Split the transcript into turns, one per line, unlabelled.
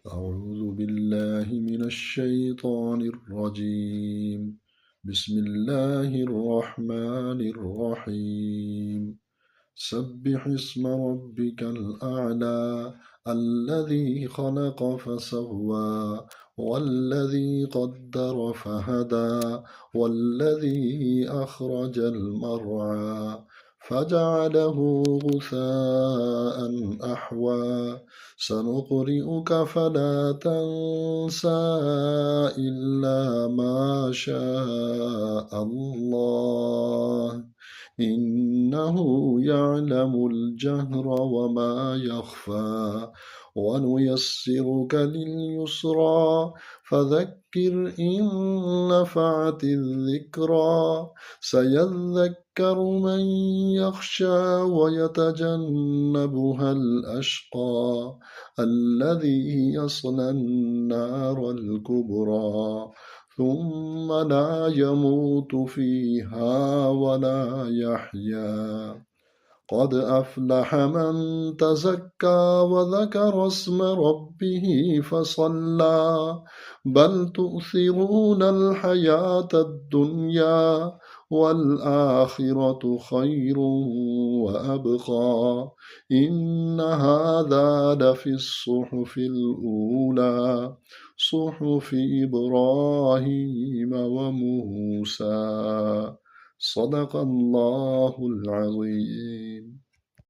أعوذ بالله من الشيطان الرجيم. بسم الله الرحمن الرحيم. سبح اسم ربك الأعلى الذي خلق فسوى والذي قدر فهدى والذي أخرج المرعى فجعله غثاء أحوى سنقرئك فلا تنسى إلا ما شاء الله إنه يعلم الجهر وما يخفى ونيسرك لليسرى فذكر إن نفعت الذكرى سيذكر من يخشى ويتجنبها الأشقى الذي يصلى النار الكبرى ثم لا يموت فيها ولا يحيا قد أفلح من تزكى وذكر اسم ربه فصلى بل تؤثرون الحياة الدنيا والآخرة خير وأبقى إن هذا لفي الصحف الأولى صحف إبراهيم وموسى صدق الله العظيم.